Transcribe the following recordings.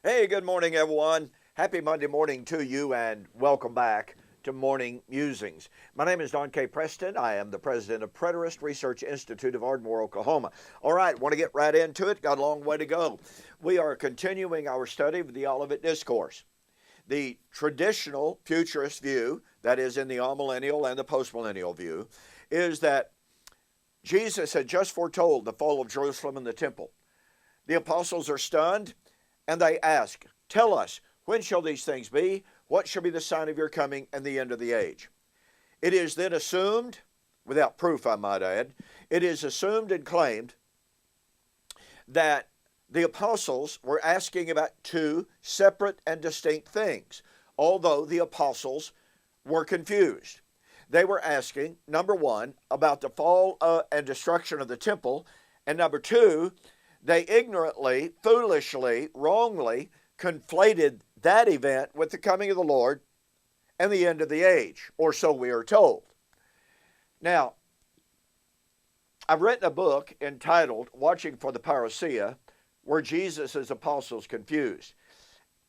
Hey, good morning, everyone. Happy Monday morning to you, and welcome back to Morning Musings. My name is Don K. Preston. I am the president of Preterist Research Institute of Ardmore, Oklahoma. All right, want to get right into it? Got a long way to go. We are continuing our study of the Olivet Discourse. The traditional futurist view, that is in the amillennial and the postmillennial view, is that Jesus had just foretold the fall of Jerusalem and the temple. The apostles are stunned, and they ask, "Tell us, when shall these things be? What shall be the sign of your coming and the end of the age?" It is then assumed, without proof I might add, it is assumed and claimed that the apostles were asking about two separate and distinct things, although the apostles were confused. They were asking, number one, about the fall and destruction of the temple, and number two, they ignorantly, foolishly, wrongly conflated that event with the coming of the Lord and the end of the age, or so we are told. Now, I've written a book entitled Watching for the Parousia, where Jesus' apostles confused.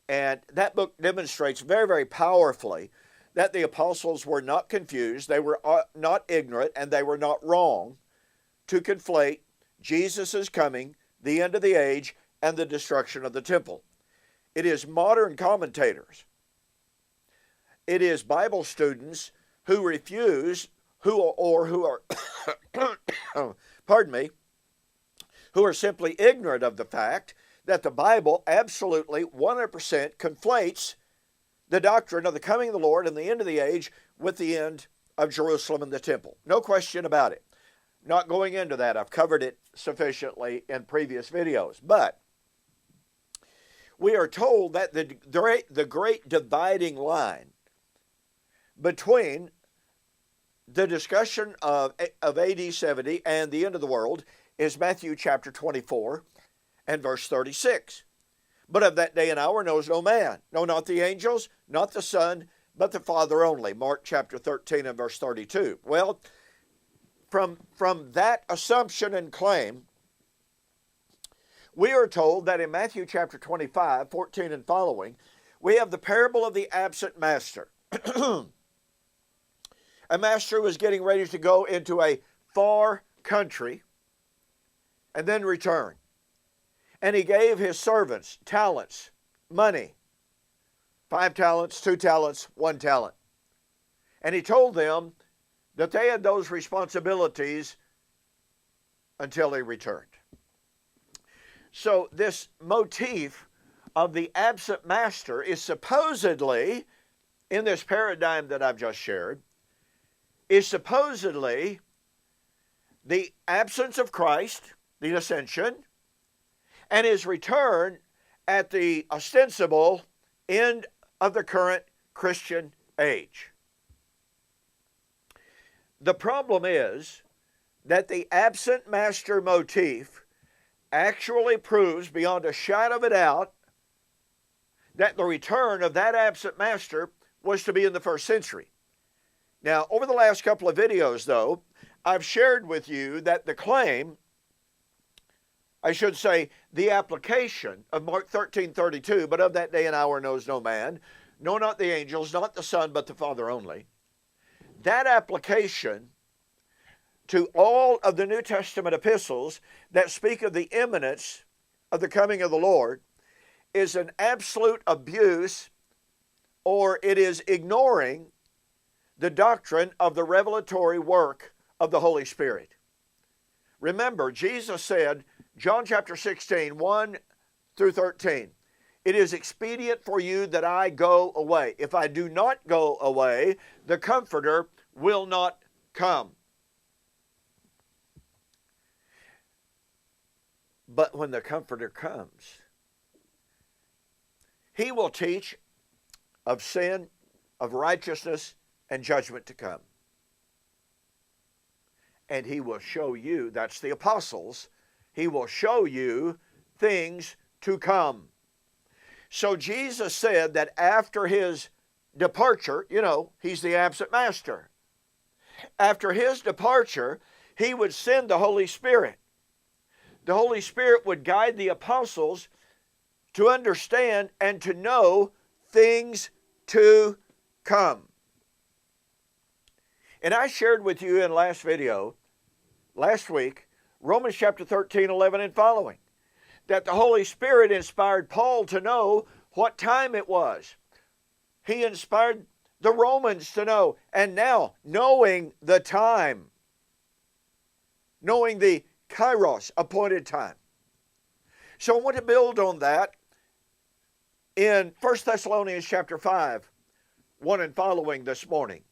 And that book demonstrates very, very powerfully that the apostles were not confused, they were not ignorant, and they were not wrong to conflate Jesus' coming, the end of the age, and the destruction of the temple. It is modern commentators, it is Bible students who refuse, who are, pardon me, who are simply ignorant of the fact that the Bible absolutely 100% conflates the doctrine of the coming of the Lord and the end of the age with the end of Jerusalem and the temple. No question about it. Not going into that. I've covered it sufficiently in previous videos. But we are told that the great dividing line between the discussion of AD 70 and the end of the world is Matthew chapter 24 and verse 36. But of that day and hour knows no man, no, not the angels, not the Son, but the Father only. Mark chapter 13 and verse 32. Well, from that assumption and claim, we are told that in Matthew chapter 25, 14 and following, we have the parable of the absent master. A master was getting ready to go into a far country and then return. And he gave his servants talents, money, 5 talents, 2 talents, 1 talent. And he told them that they had those responsibilities until he returned. So this motif of the absent master is supposedly, in this paradigm that I've just shared, is supposedly the absence of Christ, the ascension, and his return at the ostensible end of the current Christian age. The problem is that the absent master motif actually proves beyond a shadow of a doubt that the return of that absent master was to be in the first century. Now, over the last couple of videos, though, I've shared with you that the claim, I should say the application of Mark 13:32, but of that day and hour knows no man, no, not the angels, not the Son, but the Father only. That application to all of the New Testament epistles that speak of the imminence of the coming of the Lord is an absolute abuse, or it is ignoring the doctrine of the revelatory work of the Holy Spirit. Remember, Jesus said, John chapter 16, 1 through 13, "It is expedient for you that I go away. If I do not go away, the Comforter will not come. But when the Comforter comes, he will teach of sin, of righteousness, and judgment to come. And he will show you," that's the apostles, "he will show you things to come." So Jesus said that after his departure, he's the absent master. After his departure, he would send the Holy Spirit. The Holy Spirit would guide the apostles to understand and to know things to come. And I shared with you in last week, Romans chapter 13, 11 and following, that the Holy Spirit inspired Paul to know what time it was. He inspired the Romans to know. And now, knowing the time, knowing the kairos, appointed time. So I want to build on that in 1 Thessalonians chapter 5, 1 and following this morning.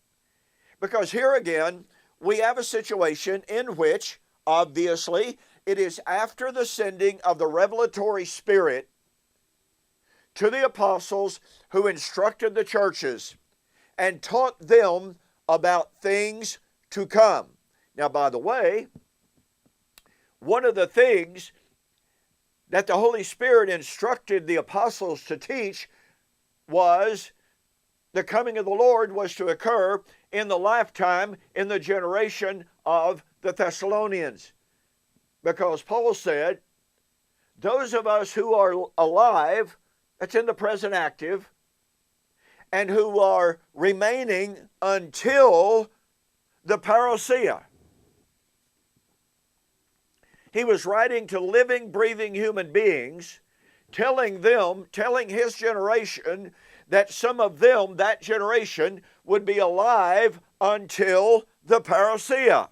Because here again, we have a situation in which, obviously, it is after the sending of the revelatory Spirit to the apostles who instructed the churches and taught them about things to come. Now, by the way, one of the things that the Holy Spirit instructed the apostles to teach was the coming of the Lord was to occur in the lifetime, in the generation of the Thessalonians. Because Paul said, those of us who are alive, that's in the present active, and who are remaining until the parousia. He was writing to living, breathing human beings, telling his generation, that some of them, that generation, would be alive until the parousia.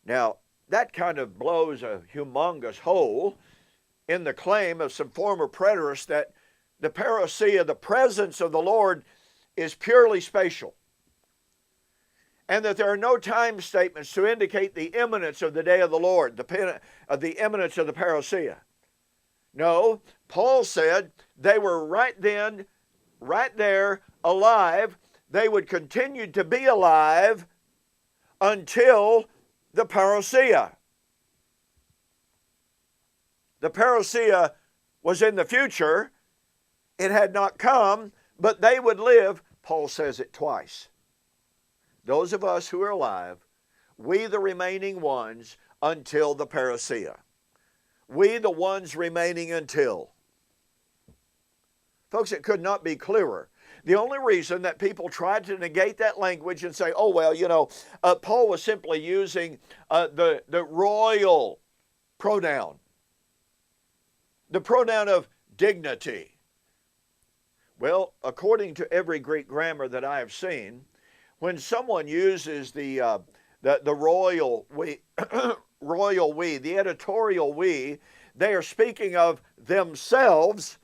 Now, that kind of blows a humongous hole in the claim of some former preterists that the parousia, the presence of the Lord, is purely spatial, and that there are no time statements to indicate the imminence of the day of the Lord, the imminence of the parousia. No, Paul said they were right then, right there, alive. They would continue to be alive until the parousia. The parousia was in the future. It had not come, but they would live. Paul says it twice. Those of us who are alive, we the remaining ones until the parousia. We the ones remaining until. Folks, it could not be clearer. The only reason that people tried to negate that language and say, oh, well, Paul was simply using the royal pronoun, the pronoun of dignity. Well, according to every Greek grammar that I have seen, when someone uses the royal we, royal we, the editorial we, they are speaking of themselves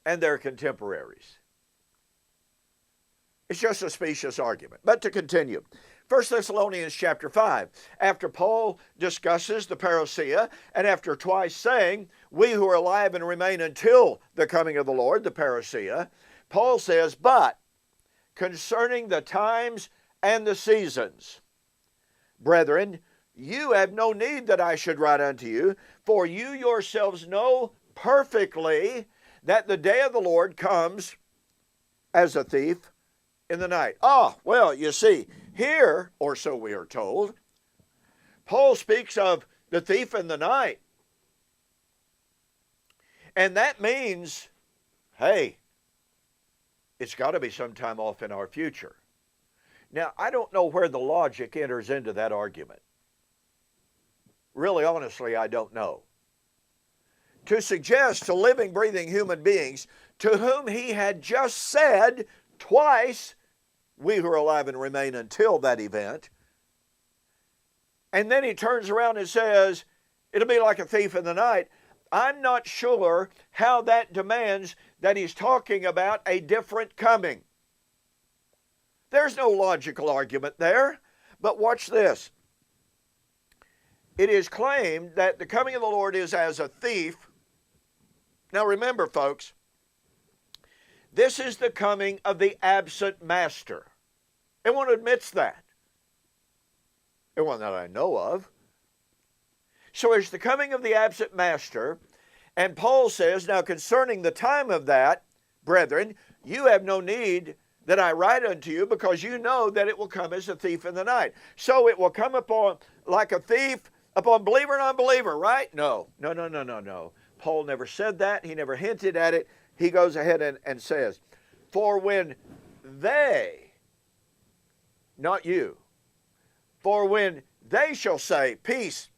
and their contemporaries. It's just a specious argument. But to continue, 1 Thessalonians chapter 5, after Paul discusses the parousia, and after twice saying, we who are alive and remain until the coming of the Lord, the parousia, Paul says, but concerning the times and the seasons, brethren, you have no need that I should write unto you, for you yourselves know perfectly that the day of the Lord comes as a thief in the night. Well, you see, here, or so we are told, Paul speaks of the thief in the night. And that means, hey, it's got to be sometime off in our future. Now, I don't know where the logic enters into that argument. Really, honestly, I don't know. To suggest to living, breathing human beings to whom he had just said twice, we who are alive and remain until that event, and then he turns around and says, it'll be like a thief in the night. I'm not sure how that demands that he's talking about a different coming. There's no logical argument there, but watch this. It is claimed that the coming of the Lord is as a thief. Now remember, folks, this is the coming of the absent master. Everyone admits that. Everyone that I know of. So it's the coming of the absent master, and Paul says, now concerning the time of that, brethren, you have no need that I write unto you, because you know that it will come as a thief in the night. So it will come upon like a thief upon believer and unbeliever, right? No. Paul never said that. He never hinted at it. He goes ahead and says, for when they, not you, for when they shall say peace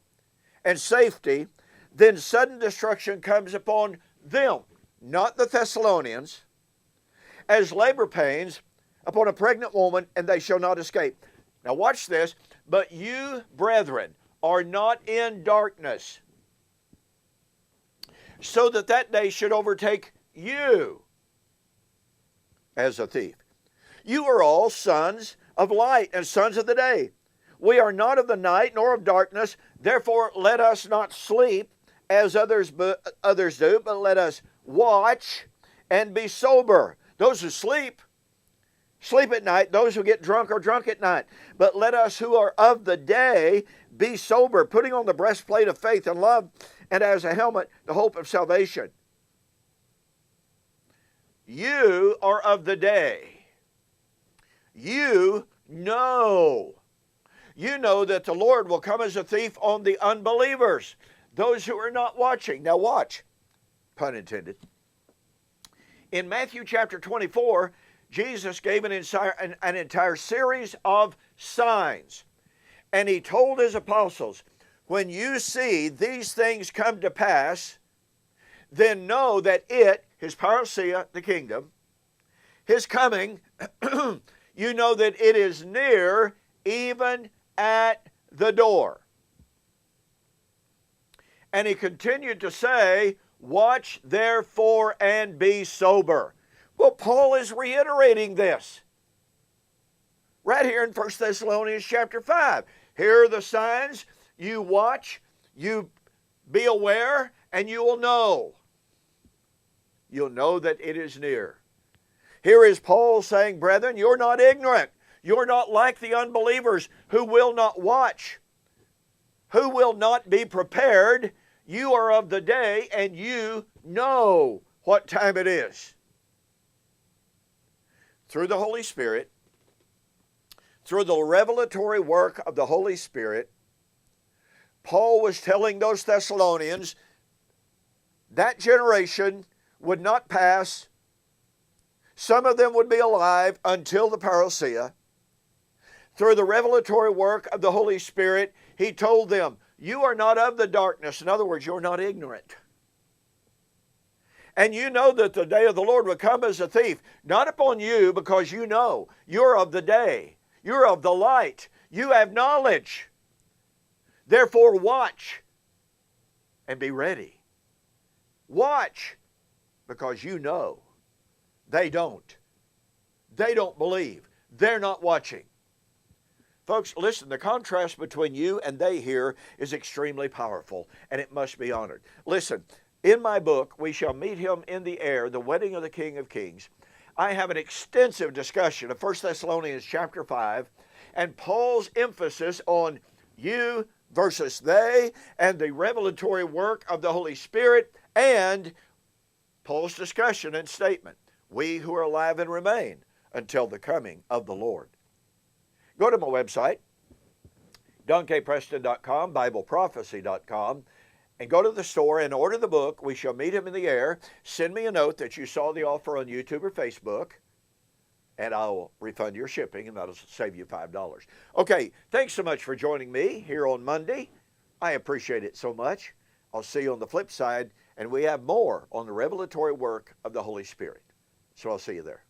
and safety, then sudden destruction comes upon them, not the Thessalonians, as labor pains upon a pregnant woman, and they shall not escape. Now watch this. But you, brethren, are not in darkness, so that that day should overtake you as a thief. You are all sons of light and sons of the day. We are not of the night nor of darkness. Therefore let us not sleep as others do, but let us watch and be sober. Those who sleep at night. Those who get drunk are drunk at night. But let us who are of the day be sober, putting on the breastplate of faith and love, and as a helmet the hope of salvation. You are of the day. You know that the Lord will come as a thief on the unbelievers, those who are not watching. Now watch, pun intended. In Matthew chapter 24, Jesus gave an entire series of signs. And he told his apostles, when you see these things come to pass, then know that his parousia, the kingdom, his coming, you know that it is near, even at the door. And he continued to say, watch therefore and be sober. Well, Paul is reiterating this right here in 1 Thessalonians chapter 5. Here are the signs. You watch, you be aware, and you will know. You'll know that it is near. Here is Paul saying, brethren, you're not ignorant. You're not like the unbelievers who will not watch, who will not be prepared. You are of the day, and you know what time it is. Through the Holy Spirit, through the revelatory work of the Holy Spirit, Paul was telling those Thessalonians that generation would not pass. Some of them would be alive until the parousia. Through the revelatory work of the Holy Spirit, he told them, you are not of the darkness. In other words, you're not ignorant. And you know that the day of the Lord will come as a thief, not upon you, because you know you're of the day. You're of the light. You have knowledge. Therefore, watch and be ready. Watch, because you know. They don't. They don't believe. They're not watching. Folks, listen, the contrast between you and they here is extremely powerful, and it must be honored. Listen, in my book, We Shall Meet Him in the Air, The Wedding of the King of Kings, I have an extensive discussion of 1 Thessalonians chapter 5 and Paul's emphasis on you versus they and the revelatory work of the Holy Spirit and Paul's discussion and statement, we who are alive and remain until the coming of the Lord. Go to my website, donkpreston.com, BibleProphecy.com, and go to the store and order the book, We Shall Meet Him in the Air. Send me a note that you saw the offer on YouTube or Facebook, and I'll refund your shipping, and that'll save you $5. Okay, thanks so much for joining me here on Monday. I appreciate it so much. I'll see you on the flip side, and we have more on the revelatory work of the Holy Spirit. So I'll see you there.